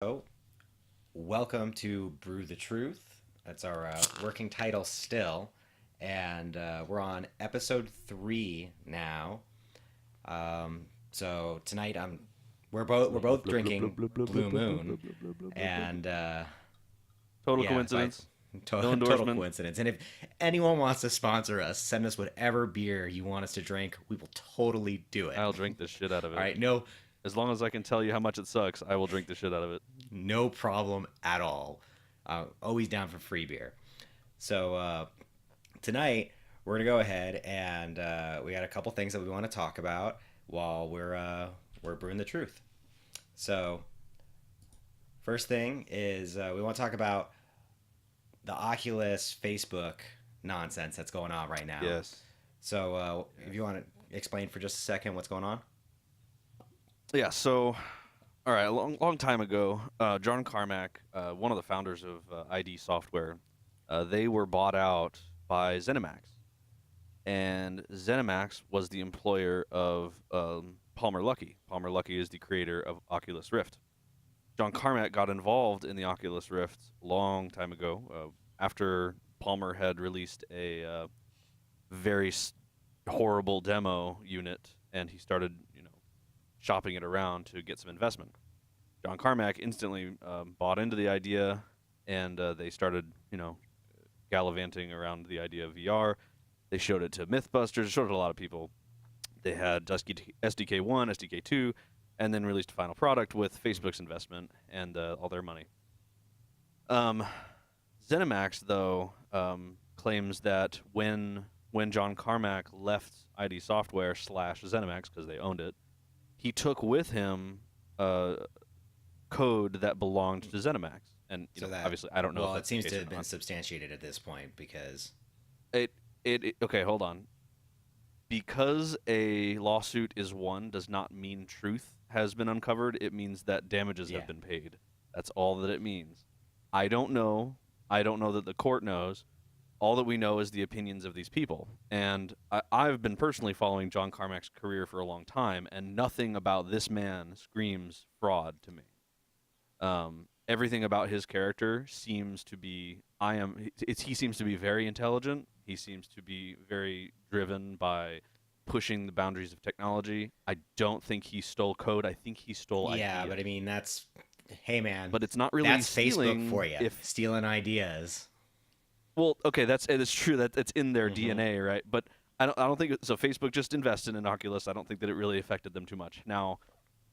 So, welcome to Brew the Truth. That's our working title still, and we're on episode 3 now. So tonight we're both drinking Blue Moon, and Total yeah, by coincidence. No total endorsement. coincidence. And if anyone wants to sponsor us, send us whatever beer you want us to drink. We will totally do it. I'll drink the shit out of All it. right, no, As long as I can tell you how much it sucks, I will drink the shit out of it. no problem at all. Always down for free beer. So tonight we're gonna go ahead and we got a couple things that we want to talk about while we're brewing the truth. So first thing is we want to talk about the Oculus Facebook nonsense that's going on right now. Yes. So if you want to explain for just a second what's going on. Yeah. So, all right. A long time ago, John Carmack, one of the founders of ID Software, they were bought out by Zenimax, and Zenimax was the employer of Palmer Luckey. Palmer Luckey is the creator of Oculus Rift. John Carmack got involved in the Oculus Rift a long time ago, after Palmer had released a very horrible demo unit, and he started, shopping it around to get some investment. John Carmack instantly bought into the idea, and they started, gallivanting around the idea of VR. They showed it to MythBusters, showed it to a lot of people. They had SDK 1, SDK 2, and then released a final product with Facebook's investment and all their money. ZeniMax, though, claims that when John Carmack left ID Software / ZeniMax, because they owned it, he took with him code that belonged to ZeniMax. And So that obviously, I don't know if well, it that's the seems case to or have been not. substantiated at this point because Okay, hold on. Because a lawsuit is won does not mean truth has been uncovered. It means that damages yeah, have been paid. That's all that it means. I don't know. I don't know that the court knows. All that we know is the opinions of these people. And I've been personally following John Carmack's career for a long time, and nothing about this man screams fraud to me. Everything about his character seems to be he seems to be very intelligent. He seems to be very driven by pushing the boundaries of technology. I don't think he stole code. I think he stole yeah, but I ideas. mean that's hey man, But it's not really that's Facebook stealing for you, if stealing ideas. well, okay, it's true that it's in their Mm-hmm. DNA, right? But I don't think so. Facebook just invested in Oculus. I don't think that it really affected them too much. Now,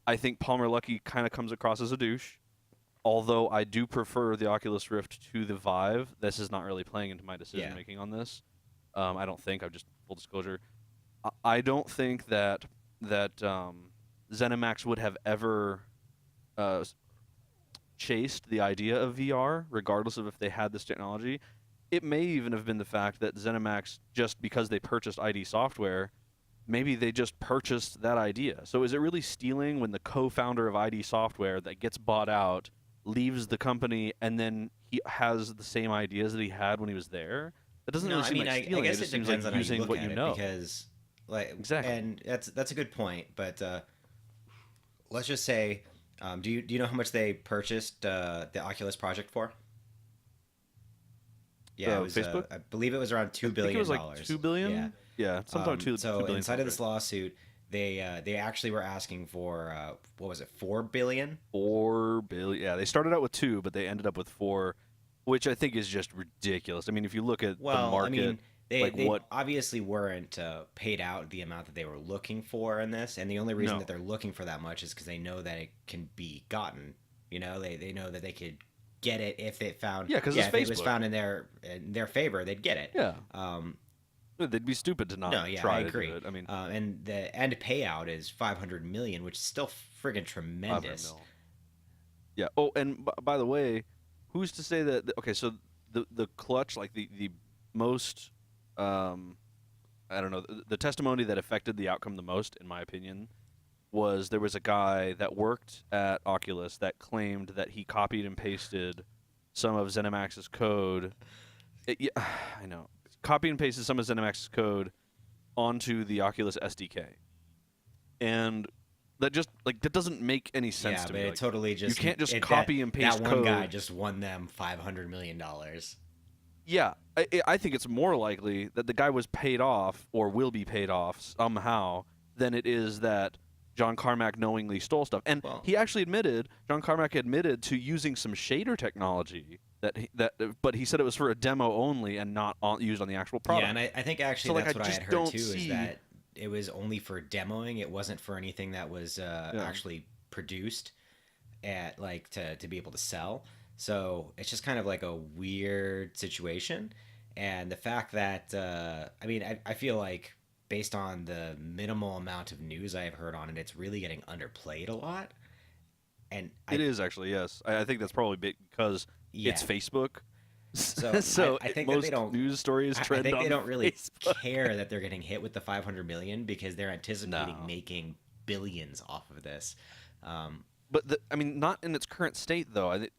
I think Palmer Luckey kind of comes across as a douche. Although I do prefer the Oculus Rift to the Vive, this is not really playing into my decision Yeah, making on this. I don't think. I've just full disclosure. I don't think that ZeniMax would have ever uh, chased the idea of VR, regardless of if they had this technology. It may even have been the fact that ZeniMax, just because they purchased ID Software, maybe they just purchased that idea. So is it really stealing when the co-founder of ID Software that gets bought out leaves the company and then he has the same ideas that he had when he was there? That doesn't no, really I seem mean like I stealing. It guess it just seems like depends on how you using look what at you it know. because like Exactly. and that's a good point, but let's just say do you know how much they purchased the Oculus project for? Yeah, it was Facebook? I believe it was around I two think it billion was like dollars. two Yeah. billion. Yeah, sometime two So billion inside sounds of right. this lawsuit, they actually were asking for what was it, 4 billion? 4 billion. Yeah, they started out with two, but they ended up with four, which I think is just ridiculous. I mean, if you look at the Well, I market, mean, they like they what? obviously weren't paid out the amount that they were looking for in this, and the only reason that No. they're looking for that much is because they know that it can be gotten. They know that they could get it if it found Yeah, because yeah it's if it was Facebook. found in their favor, they'd get it. Yeah, Um, they'd be stupid to not no, yeah, I try to do agree. it. I mean, And the end payout is 500 million, which is still friggin' 500 tremendous. mil. Yeah. Oh, and by the way, who's to say that? Okay, so the clutch, like the most, um, I don't know, the testimony that affected the outcome the most, in my opinion, was there was a guy that worked at Oculus that claimed that he copied and pasted some of ZeniMax's code. Yeah, I know. Copied and pasted some of ZeniMax's code onto the Oculus SDK. And That just like that doesn't make any sense Yeah, to but me. it Like, totally you just can't just it, copy and paste that one code. guy just won them $500 million. Yeah, I think it's more likely that the guy was paid off or will be paid off somehow than it is that John Carmack knowingly stole stuff. And Well, John Carmack admitted to using some shader technology but he said it was for a demo only and not used on the actual yeah, product. and I think actually So like that's I what I had just heard don't too, is see. that it was only for demoing. It wasn't for anything that was Yeah. actually produced at like to be able to sell. So it's just kind of like a weird situation. And the fact that I mean, I feel like based on the minimal amount of news I've heard on it, it's really getting underplayed a lot. And It is actually, yes. I think that's probably because yeah, it's Facebook. so So I think that they most don't. news stories I trend think they on don't really Facebook. care that they're getting hit with the 500 million because they're anticipating No. making billions off of this. But I mean, not in its current state though. I think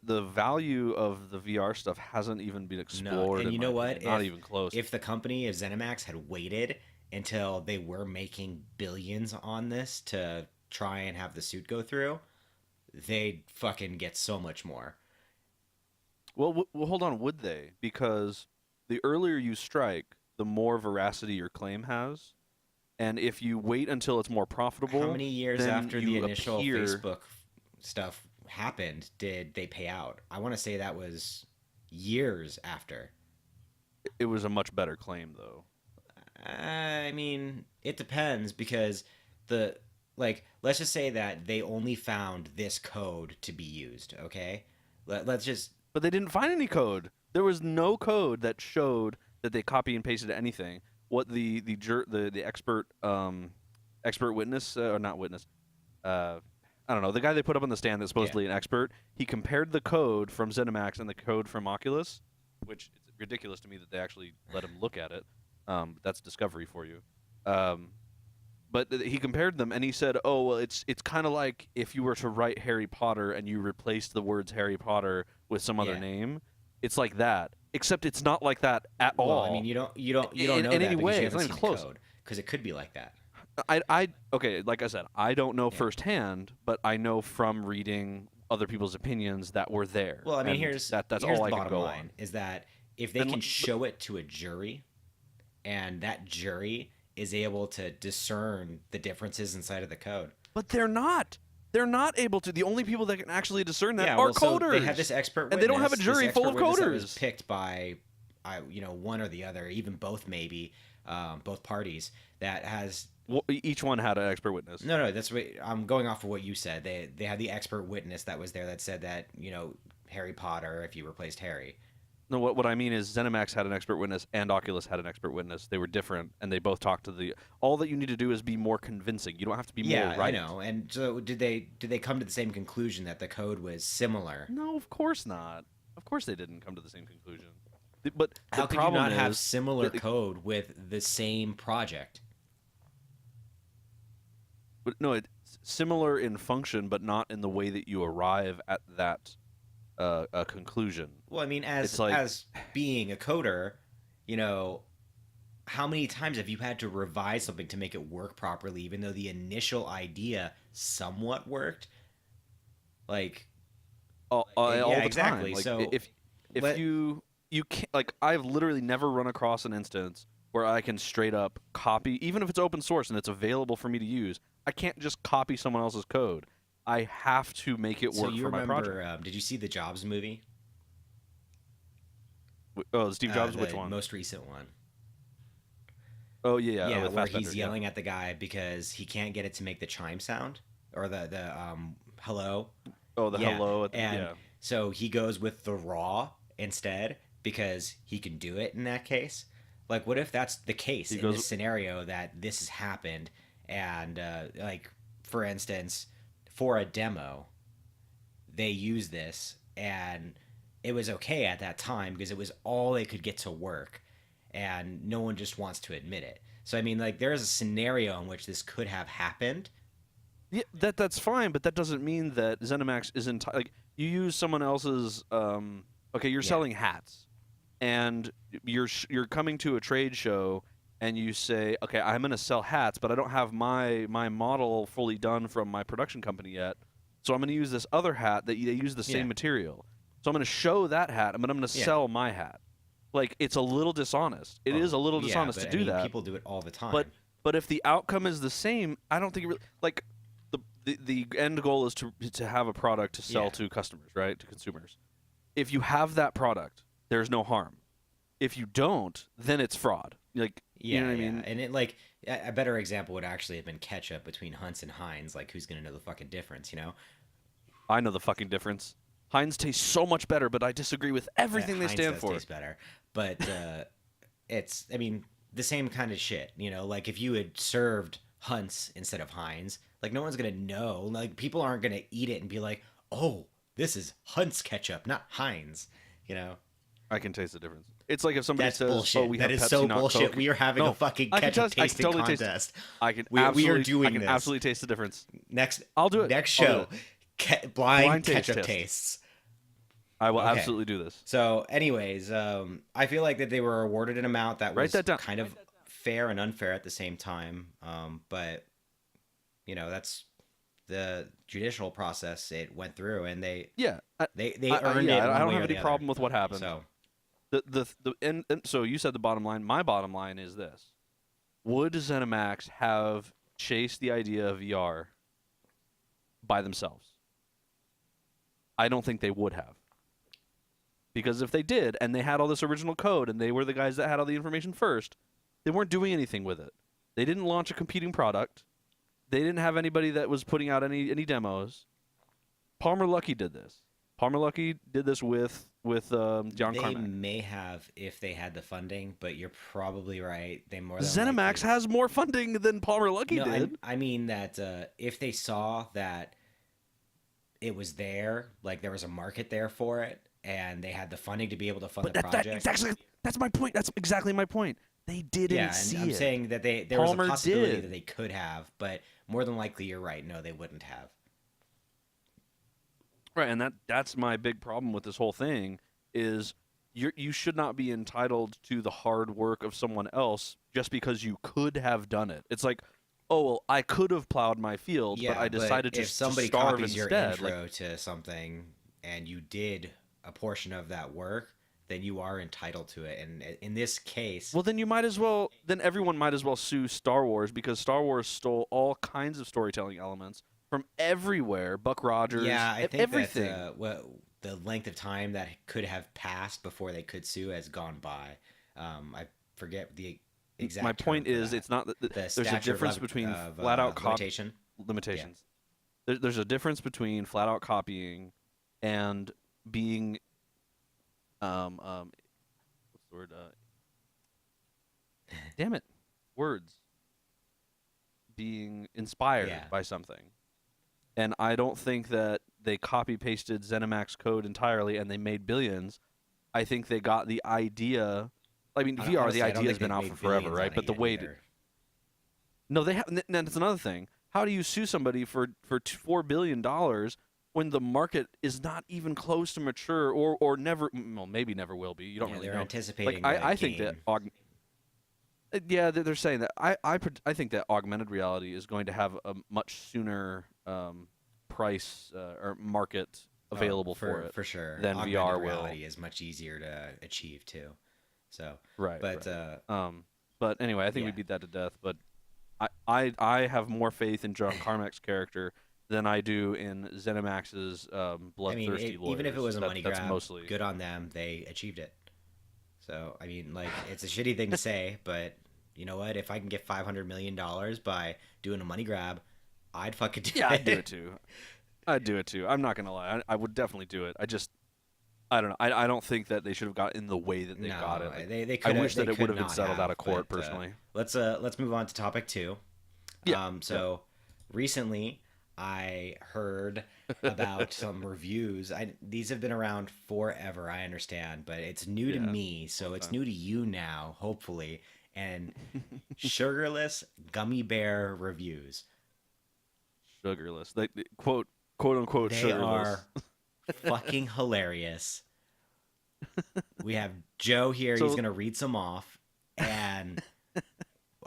the value of the VR stuff hasn't even been No, explored. and In you my know what? opinion. Not even close. If the company of Zenimax had waited until they were making billions on this to try and have the suit go through, they'd fucking get so much more. Well, hold on. Would they? Because the earlier you strike, the more veracity your claim has, and if you wait until it's more How profitable, many years then after the you initial appear. Facebook stuff happened did they pay out? I want to say that was years after. It was a much better claim though. I mean, it depends because the like let's just say that they only found this code to be used, okay? Let's just But they didn't find any code. There was no code that showed that they copy and pasted anything. What the expert witness or not witness, I don't know, the guy they put up on the stand that's yeah. supposedly an expert. He compared the code from ZeniMax and the code from Oculus, which is ridiculous to me that they actually let him look at it. That's discovery for you. But he compared them and he said, "Oh, well, it's kind of like if you were to write Harry Potter and you replaced the words Harry Potter with some other Yeah. name. It's like that, except it's not like that at Well, all. I mean, you don't in know any that because way. you It's haven't not seen even the close. code because it could be like that. Okay, like I said, I don't know Yeah. firsthand, but I know from reading other people's opinions that were there. Well, I mean, and here's that's here's all the I can bottom go line on. is that if they And can show it to a jury and that jury is able to discern the differences inside of the code. But they're not. They're not able to. The only people that can actually discern that Yeah, are well, so coders. they had this expert witness, and they don't have a jury this full expert of witness that was coders. picked by, one or the other, even both maybe, both parties. That has Well, each one had an expert witness. no. That's what I'm going off of what you said. They had the expert witness that was there that said that Harry Potter if you replaced Harry. No, what I mean is ZeniMax had an expert witness and Oculus had an expert witness. They were different, and they both talked to the. All that you need to do is be more convincing. You don't have to be Yeah, more right. I know. And so did they come to the same conclusion that the code was similar? No, of course not. Of course they didn't come to the same conclusion. But How the could you problem not have is similar that- code with the same project? But no, it's similar in function, but not in the way that you arrive at that a conclusion. Well, I mean, It's like- as being a coder, how many times have you had to revise something to make it work properly, even though the initial idea somewhat worked? Like, all yeah, the exactly. time. Like, So if let- you can't, like, I've literally never run across an instance where I can straight up copy, even if it's open source and it's available for me to use. I can't just copy someone else's code. I have to make it so work you for my project. remember? Did you see the Jobs movie? Oh, Steve Jobs, The which one? most recent one. Oh yeah, Yeah, with where Fassbender, he's yelling at the guy because he can't get it to make the chime sound or the hello. Oh, the Yeah, hello. and Yeah. so he goes with the raw instead because he can do it in that case. Like, what if that's the case He in goes- this scenario that this has happened, and like for instance, for a demo, they use this and it was okay at that time because it was all they could get to work, and no one just wants to admit it. So I mean, like, there is a scenario in which this could have happened. Yeah, that's fine, but that doesn't mean that ZeniMax is like you use someone else's. Okay, you're Yeah. selling hats, and you're coming to a trade show, and you say, okay, I'm going to sell hats, but I don't have my model fully done from my production company yet, so I'm going to use this other hat that they use the same material. So I'm going to show that hat, but I'm going to sell my hat. Like, it's a little dishonest. It is a little dishonest to do that. People do it all the time. But if the outcome is the same, I don't think it really, like, the end goal is to have a product to sell to customers, right, to consumers. If you have that product, there's no harm. If you don't, then it's fraud. Like, you know what I mean? And it, like, a better example would actually have been ketchup between Hunt's and Heinz. Like, who's gonna know the fucking difference? You know? I know the fucking difference. Heinz tastes so much better, but I disagree with everything they stand for. Heinz tastes better, but it's, I mean, the same kind of shit. You know, like if you had served Hunt's instead of Heinz, like no one's gonna know. Like people aren't gonna eat it and be like, oh, this is Hunt's ketchup, not Heinz. You know? I can taste the difference. It's like if somebody That's says, bullshit. "Oh, we that have is Pepsi, so not bullshit. Coke." We are having a fucking ketchup tasting totally contest. I can we are doing I can this. absolutely taste the difference. I'll do it. Next show, blind ketchup taste. tastes. I will absolutely do this. So, anyways, I feel like that they were awarded an amount that was kind of fair and unfair at the same time. But you know, that's the judicial process it went through, and they earned it. I don't have any problem with what happened. So, so you said the bottom line. My bottom line is this: would Senimax have chased the idea of VR by themselves? I don't think they would have. Because if they did, and they had all this original code, and they were the guys that had all the information first, they weren't doing anything with it. They didn't launch a competing product. They didn't have anybody that was putting out any demos. Palmer Luckey did this. Palmer Luckey did this with John Carmack. They may have if they had the funding, but you're probably right. They more Senimax has more funding than Palmer Luckey did. I mean that if they saw that it was there, like there was a market there for it, and they had the funding to be able to fund the project. That's my point. That's exactly my point. They didn't see it. I'm saying that there was a possibility that they could have, but more than likely, you're right. No, they wouldn't have. Right, and that's my big problem with this whole thing is you should not be entitled to the hard work of someone else just because you could have done it. It's like, oh well, I could have plowed my field, but I decided to starve instead. If somebody copies your intro to something and you did a portion of that work, then you are entitled to it. And in this case, well, then everyone might as well sue Star Wars because Star Wars stole all kinds of storytelling elements from everywhere. Buck Rogers, I think everything. That, the length of time that could have passed before they could sue has gone by. I forget the exact. My point is, it's not that there's a difference between flat out limitations. Yeah. There's a difference between flat out copying and being what's the word? Damn it, words. Being inspired by something. And I don't think that they copy-pasted Zenimax code entirely and they made billions. I think they got the idea. I mean, VR, honestly, the idea has been out for forever, right? But the way to... No, they have. That's another thing. How do you sue somebody for $4 billion when the market is not even close to mature or never... Well, maybe never will be. You don't really know. They're anticipating I think that... Yeah, they're saying that. I think that augmented reality is going to have a much sooner price or market available for it for sure. Than augmented VR reality will. Is much easier to achieve too. So right. But but anyway, I think we beat that to death. But I have more faith in John Carmack's character than I do in Zenimax's bloodthirsty lawyers. Even if it was a money grab, mostly... good on them. They achieved it. So, I mean, like, it's a shitty thing to say, but you know what? If I can get $500 million by doing a money grab, I'd fucking do it. Yeah, I'd do it too. I'd do it too. I'm not going to lie. I would definitely do it. I don't know. I don't think that they should have got in the way that they got it. Like, they I wish that it would have been settled out of court, personally. Let's move on to topic 2. Yeah. Recently, I heard about some reviews. These have been around forever, I understand, but it's new to me, so it's new to you now, hopefully. And Sugarless gummy bear reviews. Sugarless. They quote unquote they Sugarless. Are fucking hilarious. We have Joe here. He's going to read some off. And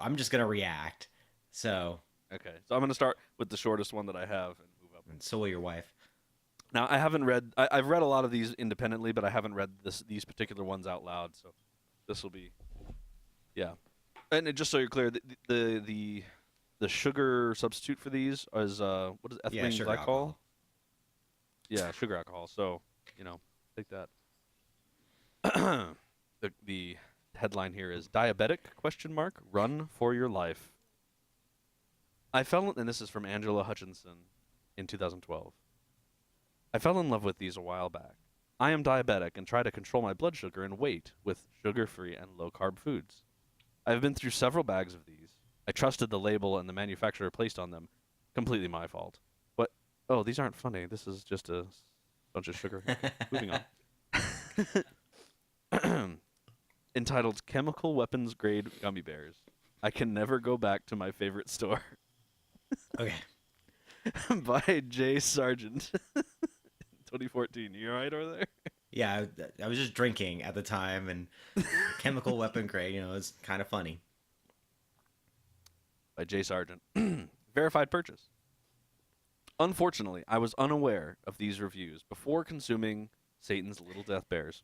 I'm just gonna react. So, Okay, so I'm gonna start with the shortest one that I have and move up. and so will your wife. Now, I haven't read. I've read a lot of these independently, but I haven't read these particular ones out loud. So, this will be, yeah. Just so you're clear, the sugar substitute for these is what is it, Yeah, ethylene sugar glycol? alcohol. Yeah, sugar alcohol. So, take that. The headline here is diabetic ? Run for your life. And this is from Angela Hutchinson in 2012. I fell in love with these a while back. I am diabetic and try to control my blood sugar and weight with sugar-free and low-carb foods. I have been through several bags of these. I trusted the label and the manufacturer placed on them. Completely my fault. But, oh, these aren't funny. This is just a bunch of sugar. Moving on. Entitled Chemical Weapons Grade Gummy Bears. I can never go back to my favorite store. Okay. By Jay Sargent. 2014. You alright over there? Yeah, I was just drinking at the time, and chemical weapon grade, it's kind of funny. By Jay Sargent. Verified purchase. Unfortunately, I was unaware of these reviews before consuming Satan's Little Death Bears.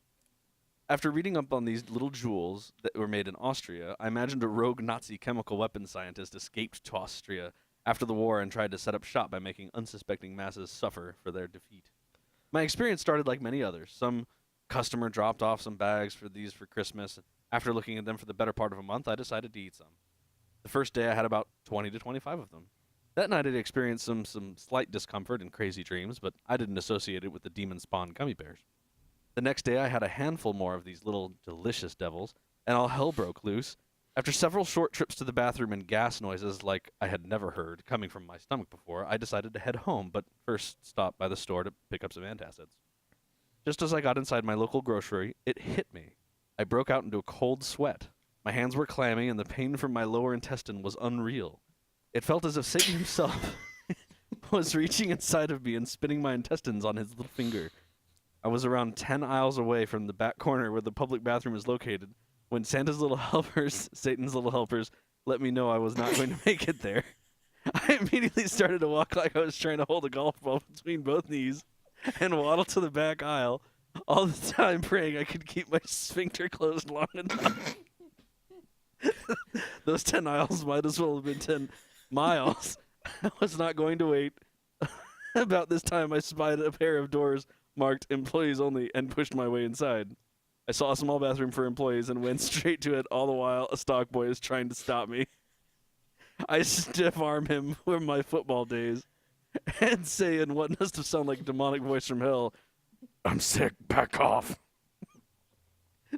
After reading up on these little jewels that were made in Austria, I imagined a rogue Nazi chemical weapons scientist escaped to Austria after the war and tried to set up shop by making unsuspecting masses suffer for their defeat. My experience started like many others. Some customer dropped off some bags for these for Christmas. After looking at them for the better part of a month, I decided to eat some. The first day I had about 20 to 25 of them. That night I experienced some slight discomfort and crazy dreams, but I didn't associate it with the demon spawn gummy bears. The next day I had a handful more of these little delicious devils, and all hell broke loose. After several short trips to the bathroom and gas noises like I had never heard coming from my stomach before, I decided to head home, but first stopped by the store to pick up some antacids. Just as I got inside my local grocery, it hit me. I broke out into a cold sweat. My hands were clammy, and the pain from my lower intestine was unreal. It felt as if Satan himself was reaching inside of me and spinning my intestines on his little finger. I was around 10 aisles away from the back corner where the public bathroom is located when Satan's little helpers, let me know I was not going to make it there. I immediately started to walk like I was trying to hold a golf ball between both knees and waddle to the back aisle, all the time praying I could keep my sphincter closed long enough. Those 10 aisles might as well have been 10 miles. I was not going to wait. About this time, I spied a pair of doors marked employees only and pushed my way inside. I saw a small bathroom for employees and went straight to it, all the while a stock boy is trying to stop me. I stiff arm him from my football days and say in what must have sounded like a demonic voice from hell, "I'm sick, back off."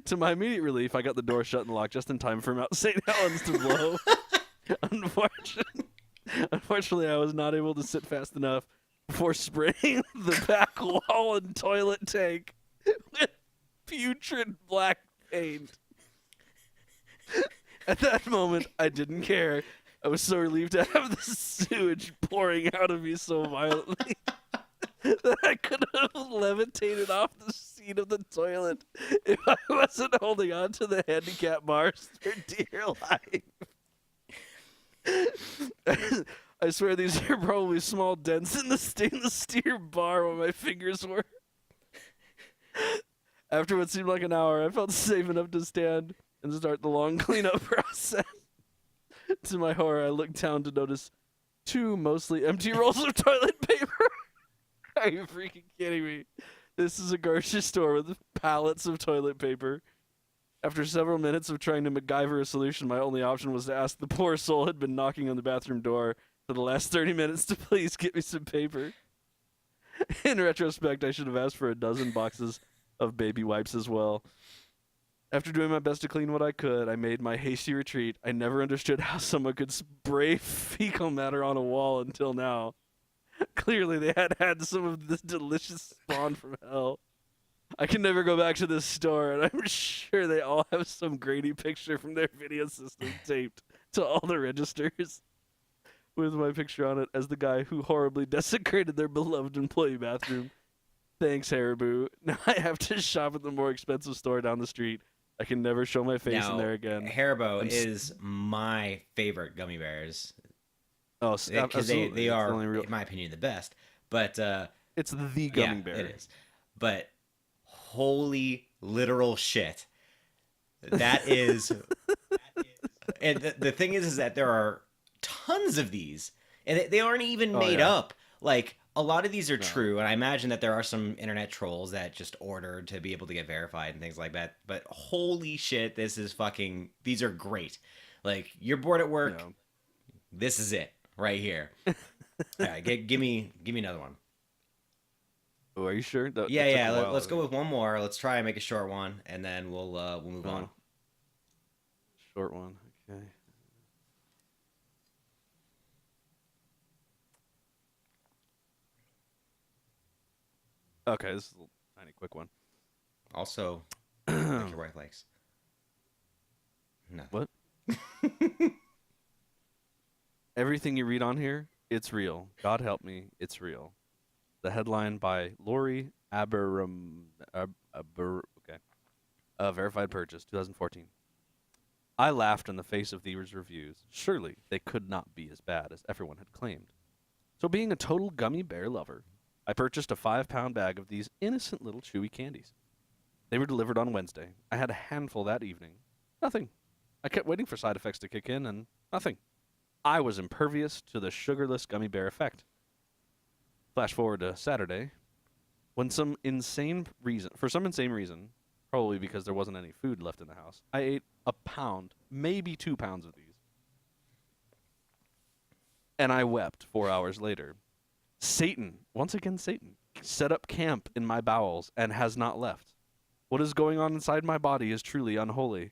To my immediate relief, I got the door shut and locked just in time for Mount St. Helens to blow. Unfortunately, I was not able to sit fast enough before spraying the back wall and toilet tank with putrid black paint. At that moment, I didn't care. I was so relieved to have the sewage pouring out of me so violently that I could have levitated off the seat of the toilet if I wasn't holding on to the handicap bars for dear life. I swear these are probably small dents in the stainless steel bar where my fingers were. After what seemed like an hour, I felt safe enough to stand and start the long cleanup process. To my horror, I looked down to notice 2 mostly empty rolls of toilet paper. Are you freaking kidding me? This is a grocery store with pallets of toilet paper. After several minutes of trying to MacGyver a solution, my only option was to ask the poor soul who had been knocking on the bathroom door for the last 30 minutes to please get me some paper. In retrospect, I should have asked for a dozen boxes of baby wipes as well. After doing my best to clean what I could, I made my hasty retreat. I never understood how someone could spray fecal matter on a wall until now. Clearly, they had had some of this delicious spawn from hell. I can never go back to this store, and I'm sure they all have some grainy picture from their video system taped to all the registers with my picture on it as the guy who horribly desecrated their beloved employee bathroom. Thanks, Haribo. Now I have to shop at the more expensive store down the street I can never show my face in Now, there again. Haribo I'm is my favorite gummy bears because absolutely. they It's the are, only real. in my opinion, the best. But It's the yeah, gummy bear. it is. But holy literal shit, that is. And the thing is that there are tons of these, and they aren't even Oh made yeah. up. Like a lot of these are No. true, and I imagine that there are some internet trolls that just ordered to be able to get verified and things like that. But holy shit, this is fucking. These are great. Like you're bored at work, Yeah. this is it right here. All right, give me another one. Oh, are you sure? That Yeah, took yeah. a while, Let's I go think. with one more. Let's try and make a short one, and then we'll move on. Oh, short one. Okay. Okay, this is a tiny quick one. Also, like your wife likes. Nothing. What? Everything you read on here, it's real. God help me, it's real. The headline by Lori okay. Verified purchase, 2014. I laughed in the face of these reviews. Surely they could not be as bad as everyone had claimed. So, being a total gummy bear lover, I purchased a 5-pound bag of these innocent little chewy candies. They were delivered on Wednesday. I had a handful that evening. Nothing. I kept waiting for side effects to kick in, and nothing. I was impervious to the sugarless gummy bear effect. Flash forward to Saturday, when for some insane reason, probably because there wasn't any food left in the house, I ate a pound, maybe 2 pounds of these. And I wept 4 hours later. Satan, once again Satan, set up camp in my bowels and has not left. What is going on inside my body is truly unholy.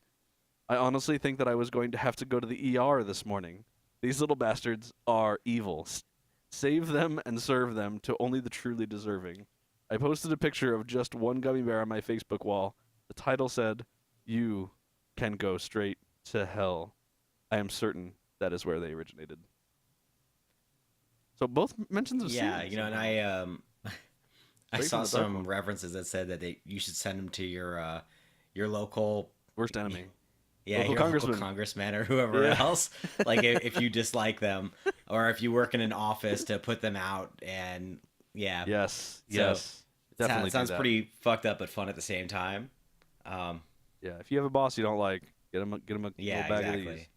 I honestly think that I was going to have to go to the ER this morning. These little bastards are evil. Save them and serve them to only the truly deserving. I posted a picture of just one gummy bear on my Facebook wall. The title said, "You can go straight to hell." I am certain that is where they originated. So both mentions of Yeah, Satan you know, and somehow. I Straight from saw the dark some one. references that said that you should send them to your local Worst enemy. yeah Local your local congressman. congressman or whoever Yeah. else. Like if you dislike them, or if you work in an office to put them out, and yeah, Yes. so Yes. Definitely it do sounds that. pretty fucked up but fun at the same time. Um, Yeah. If you have a boss you don't like, get him a little yeah, bag of these. exactly.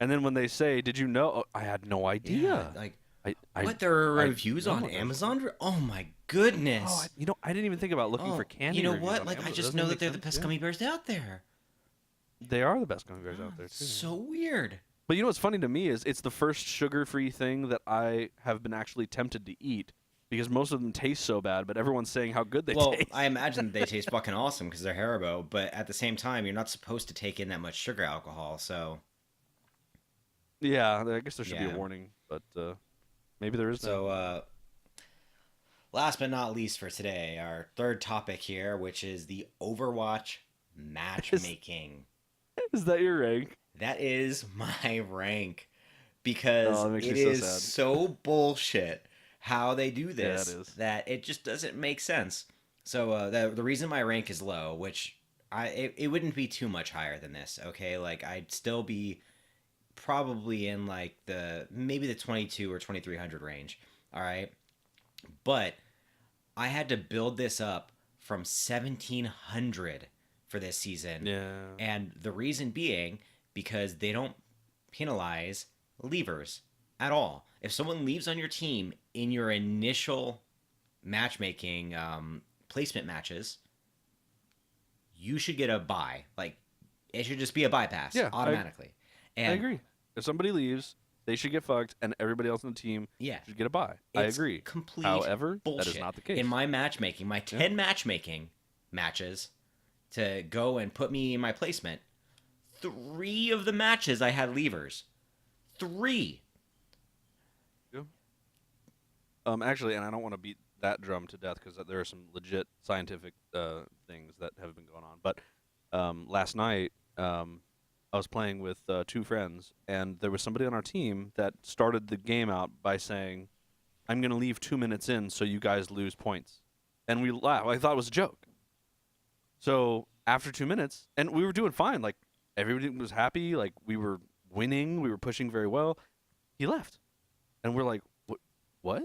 And then when they say, "Did you know?" Oh, I had no Yeah, idea. like I what, there are I reviews on know there's Amazon? Oh my Oh, goodness. I didn't even think about looking for Oh, candy you know reviews what? on Like I Amazon. just Doesn't it know that make they're the sense? best Yeah. gummy bears out there. They are the best gummy bears Oh, out there it's too. so weird. But you know what's funny to me is it's the first sugar-free thing that I have been actually tempted to eat because most of them taste so bad, but everyone's saying how good they Well, taste. I imagine they taste fucking awesome because they're Haribo, but at the same time, you're not supposed to take in that much sugar alcohol, so Yeah, I guess there should be a yeah. warning, but maybe there is now. So, last but not least for today, our third topic here, which is the Overwatch matchmaking. Is that your rank? That is my rank because Oh, that makes it me so is sad. so bullshit how they do Yeah, it this is. that it just doesn't make sense. So the reason my rank is low, which it wouldn't be too much higher than this, okay? Like I'd still be probably in like maybe the 22 or 2300 range, all right? But I had to build this up from 1700 for this season. Yeah. And the reason being because they don't penalize leavers at all. If someone leaves on your team in your initial matchmaking placement matches, you should get a buy. Like it should just be a bypass Yeah, automatically. I And agree. If somebody leaves, they should get fucked, and everybody else on the team yeah, should get a bye. I it's agree. complete However, bullshit. that is not the case. In my matchmaking, my 10 matchmaking matches to go and put me in my placement, 3 of the matches I had leavers. 3. Yeah. Actually, and I don't want to beat that drum to death because there are some legit scientific things that have been going on. But last night, I was playing with 2 friends, and there was somebody on our team that started the game out by saying, "I'm going to leave 2 minutes in so you guys lose points." And we laughed. I thought it was a joke. So after 2 minutes, and we were doing fine. Like everybody was happy. Like we were winning. We were pushing very well. He left, and we're like, what?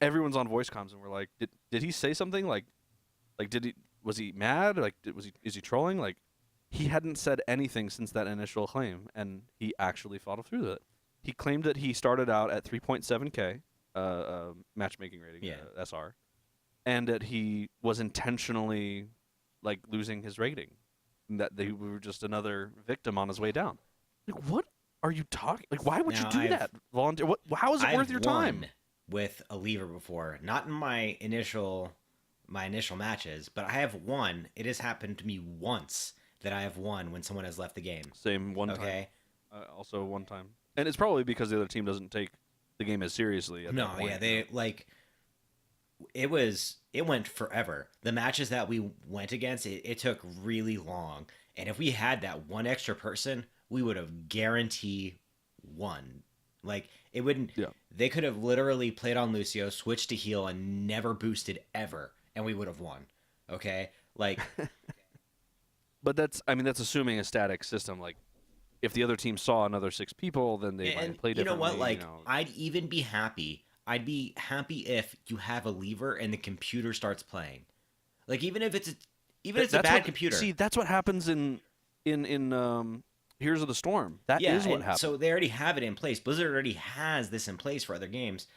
Everyone's on voice comms, and we're like, did he say something? Like was he mad? Like is he trolling? Like he hadn't said anything since that initial claim, and he actually followed through with it. He claimed that he started out at 3.7K matchmaking rating, SR, and that he was intentionally like losing his rating, and that they were just another victim on his way down. Like, what are you talking? Like, why would you do that? Volunteer? What? How is it worth your time? With a lever before, not in my initial matches, but I have won. It has happened to me once that I have won when someone has left the game. Same one time. Okay. Also one time, and it's probably because the other team doesn't take the game as seriously. At that point. They like. It went forever. The matches that we went against, it took really long. And if we had that one extra person, we would have guaranteed won. Like it wouldn't. Yeah. They could have literally played on Lucio, switched to heal, and never boosted ever, and we would have won. Okay, like. But that's assuming a static system. Like, if the other team saw another 6 people, then they might play differently. You know what? Like, I'd even be happy. I'd be happy if you have a lever and the computer starts playing. Like, even if it's a bad computer. See, that's what happens in Heroes of the Storm. That is what happens. So they already have it in place. Blizzard already has this in place for other games,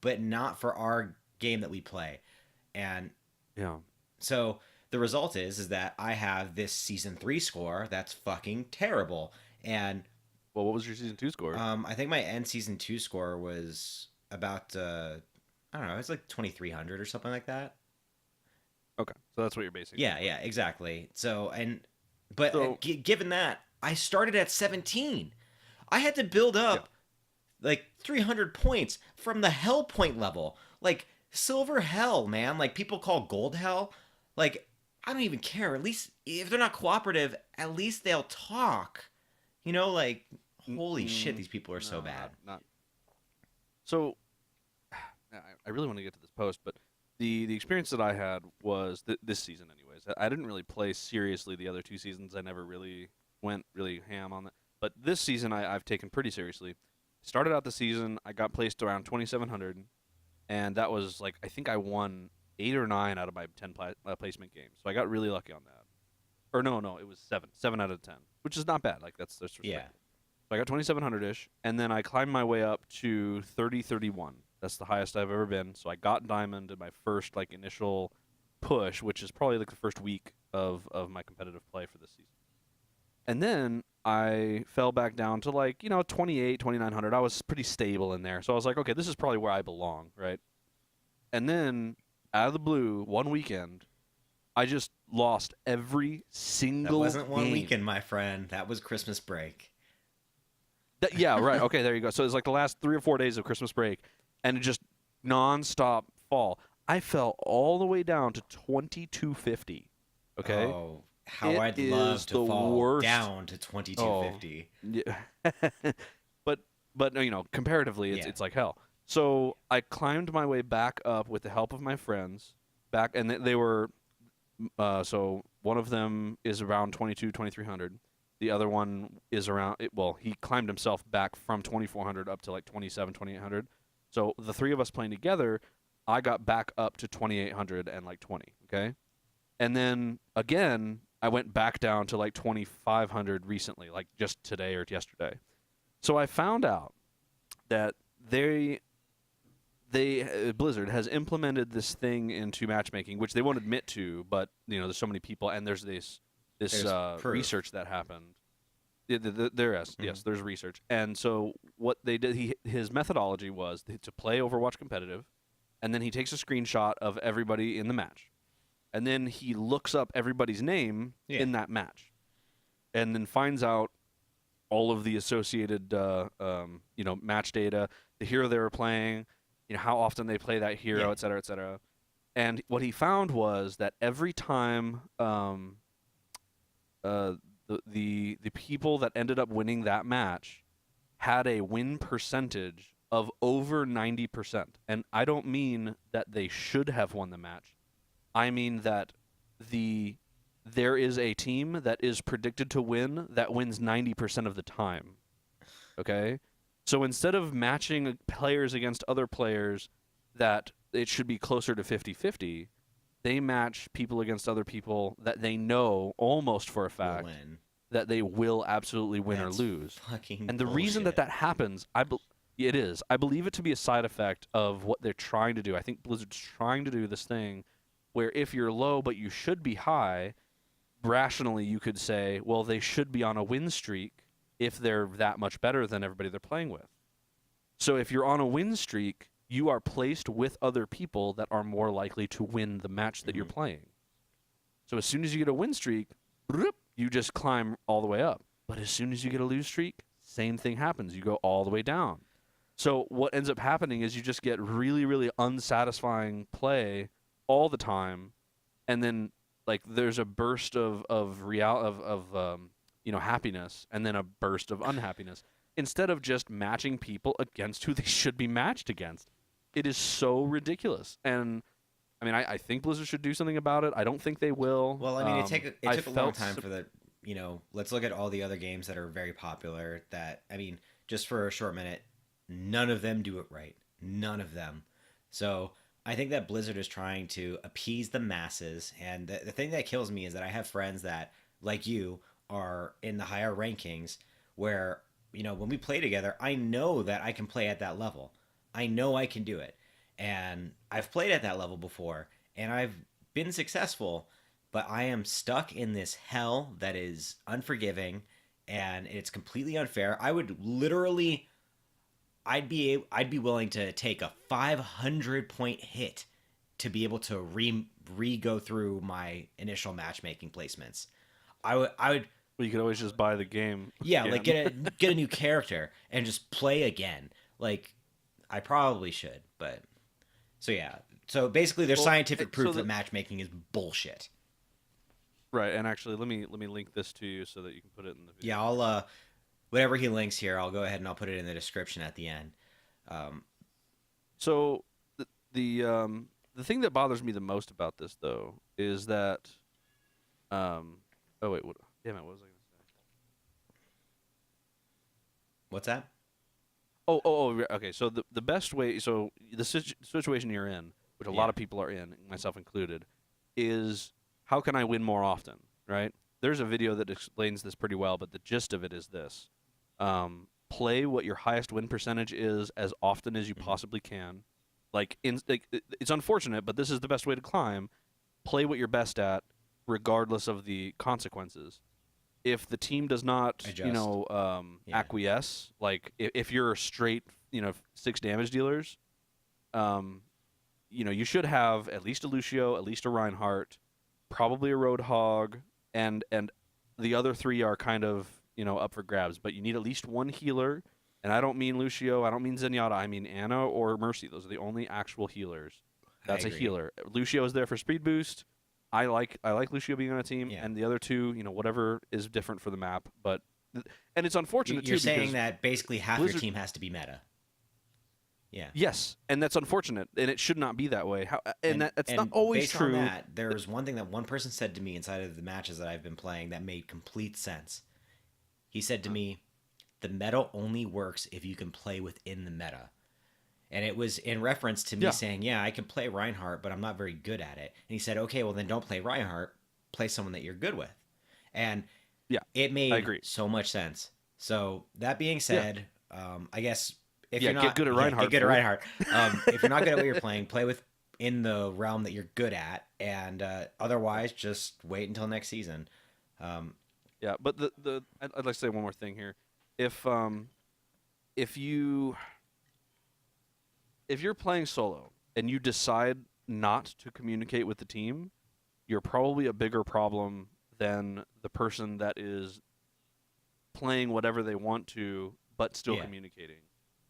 but not for our game that we play. And so the result is that I have this season 3 score that's fucking terrible. And well, what was your season 2 score? I think my end season 2 score was about I don't know, it's like 2,300 or something like that. Okay, so that's what you're basing. Yeah, exactly. So given that, I started at 17. I had to build up like 300 points from the hell point level. Like silver hell, man. Like people call gold hell. Like I don't even care. At least if they're not cooperative, at least they'll talk. You know, like holy shit, these people are so bad. So I really want to get to this post, but the experience that I had was this season anyways. I didn't really play seriously the other 2 seasons. I never really went really ham on that. But this season I've taken pretty seriously. Started out the season, I got placed around 2,700, and that was like, I think I won 8 or 9 out of my 10 placement games. So I got really lucky on that. Or no, it was 7 out of 10, which is not bad. Like that's respectable. Yeah. So I got 2,700-ish, and then I climbed my way up to 30-31. That's the highest I've ever been. So I got diamond in my first like initial push, which is probably like the first week of my competitive play for this season. And then I fell back down to like, 28, 2,900. I was pretty stable in there. So I was like, okay, this is probably where I belong, right? And then out of the blue, one weekend, I just lost every single That wasn't one game. weekend, my friend. That was Christmas break. Yeah, right. Okay, there you go. So it's like the last 3 or 4 days of Christmas break, and it just nonstop fall. I fell all the way down to 2,250. Okay. Oh, how I'd love to fall down to 2,250. Yeah. but comparatively, it's like hell. So I climbed my way back up with the help of my friends. And they were. So one of them is around 2,300. The other one is around. He climbed himself back from 2,400 up to like 2,800. So the 3 of us playing together, I got back up to 2,800 and like 20. Okay, and then again, I went back down to like 2,500 recently, like just today or yesterday. So I found out that Blizzard has implemented this thing into matchmaking, which they won't admit to, but there's so many people, and there's this research that happened. Yes, there's research, and so what they did, his methodology was to play Overwatch competitive, and then he takes a screenshot of everybody in the match, and then he looks up everybody's name in that match, and then finds out all of the associated match data, the hero they were playing, how often they play that hero, et cetera, et cetera. And what he found was that every time the people that ended up winning that match had a win percentage of over 90%. And I don't mean that they should have won the match. I mean that the there is a team that is predicted to win that wins 90% of the time. Okay? So instead of matching players against other players that it should be closer to 50-50, they match people against other people that they know almost for a fact that they will absolutely win or lose. And the reason that happens, it is. I believe it to be a side effect of what they're trying to do. I think Blizzard's trying to do this thing where if you're low but you should be high, rationally you could say, well, they should be on a win streak if they're that much better than everybody they're playing with. So if you're on a win streak, you are placed with other people that are more likely to win the match that you're playing. So as soon as you get a win streak, you just climb all the way up. But as soon as you get a lose streak, same thing happens. You go all the way down. So what ends up happening is you just get really, really unsatisfying play all the time, and then like there's a burst of happiness, and then a burst of unhappiness. Instead of just matching people against who they should be matched against. It is so ridiculous. And I mean, I think Blizzard should do something about it. I don't think they will. Well, I mean, it took a long time for the, let's look at all the other games that are very popular that, I mean, just for a short minute, none of them do it right. None of them. So I think that Blizzard is trying to appease the masses. And the thing that kills me is that I have friends that, like you, are in the higher rankings where, when we play together, I know that I can play at that level. I know I can do it. And I've played at that level before, and I've been successful, but I am stuck in this hell that is unforgiving, and it's completely unfair. I would literally, I'd be willing to take a 500-point hit to be able to go through my initial matchmaking placements. I would. Well, you could always just buy the game. Yeah, like get a new character and just play again. Like, I probably should, but so yeah. So basically, there's scientific proof that matchmaking is bullshit. Right, and actually, let me link this to you so that you can put it in the video. Yeah, I'll whatever he links here, I'll go ahead and I'll put it in the description at the end. So the thing that bothers me the most about this though is that oh wait, damn it, what was I gonna say? What's that? Okay. So the best way, so the situation you're in, which a lot of people are in, myself included, is how can I win more often, right? There's a video that explains this pretty well, but the gist of it is this. Play what your highest win percentage is as often as you possibly can. It's unfortunate, but this is the best way to climb. Play what you're best at, regardless of the consequences. If the team does not, acquiesce, like if you're straight, 6 damage dealers, you should have at least a Lucio, at least a Reinhardt, probably a Roadhog, and the other 3 are kind of, up for grabs. But you need at least one healer, and I don't mean Lucio, I don't mean Zenyatta, I mean Ana or Mercy. Those are the only actual healers. That's a healer. Lucio is there for speed boost. I like Lucio being on a team, and the other 2, whatever is different for the map. And it's unfortunate You're saying that basically half your team has to be meta. Yeah. Yes, and that's unfortunate, and it should not be that way. That's not always based true. On that, there's one thing that one person said to me inside of the matches that I've been playing that made complete sense. He said to me, "The meta only works if you can play within the meta." And it was in reference to me saying, I can play Reinhardt, but I'm not very good at it. And he said, okay, well then don't play Reinhardt, play someone that you're good with. And it made so much sense. So that being said, I guess if you're not get good at Reinhardt, get good at Reinhardt. If you're not good at what you're playing, play with in the realm that you're good at, and otherwise just wait until next season. But I'd like to say one more thing here. If you're playing solo and you decide not to communicate with the team, you're probably a bigger problem than the person that is playing whatever they want to but still communicating.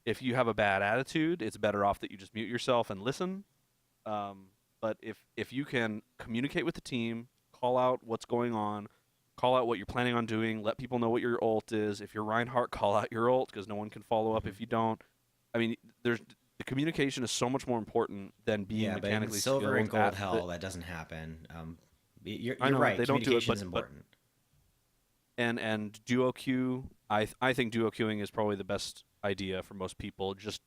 If you have a bad attitude, it's better off that you just mute yourself and listen. But if you can communicate with the team, call out what's going on, call out what you're planning on doing, let people know what your ult is. If you're Reinhardt, call out your ult because no one can follow up if you don't. I mean, the communication is so much more important than being mechanically skilled. Silver and gold at hell, that doesn't happen. I you're know right. they don't do it, Communication is but important. and duo queue, I think duo queuing is probably the best idea for most people. Just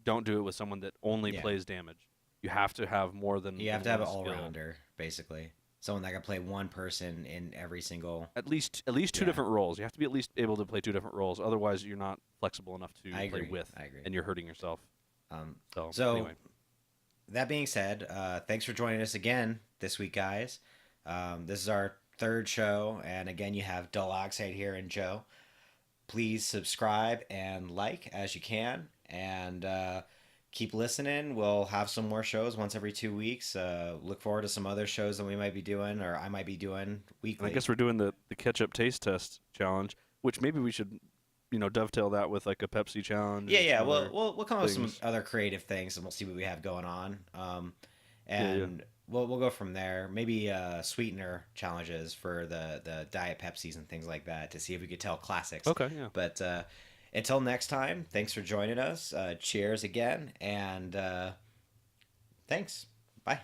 don't do it with someone that only Yeah, plays damage. You have to have more you have than to have one an all skill. rounder basically, someone that can play one person in every single. At least two Yeah, different roles. You have to be at least able to play two different roles. Otherwise, you're not flexible enough I to play agree. with, I agree. and you're hurting yourself. Um, So so anyway, that being said, thanks for joining us again this week, guys. This is our third show, and again, you have Dulloxide here and Joe. Please subscribe and like as you can, and keep listening. We'll have some more shows once every 2 weeks. Look forward to some other shows that we might be doing, or I might be doing and I weekly. guess we're doing the ketchup taste test challenge, which maybe we should dovetail that with like a Pepsi challenge Yeah, and yeah. some We'll other we'll come up with some things. other creative things, and we'll see what we have going on. Yeah, yeah. And we'll go from there. Maybe sweetener challenges for the diet Pepsis and things like that to see if we could tell classics. Okay, yeah. But until next time, thanks for joining us. Cheers again, and thanks. Bye.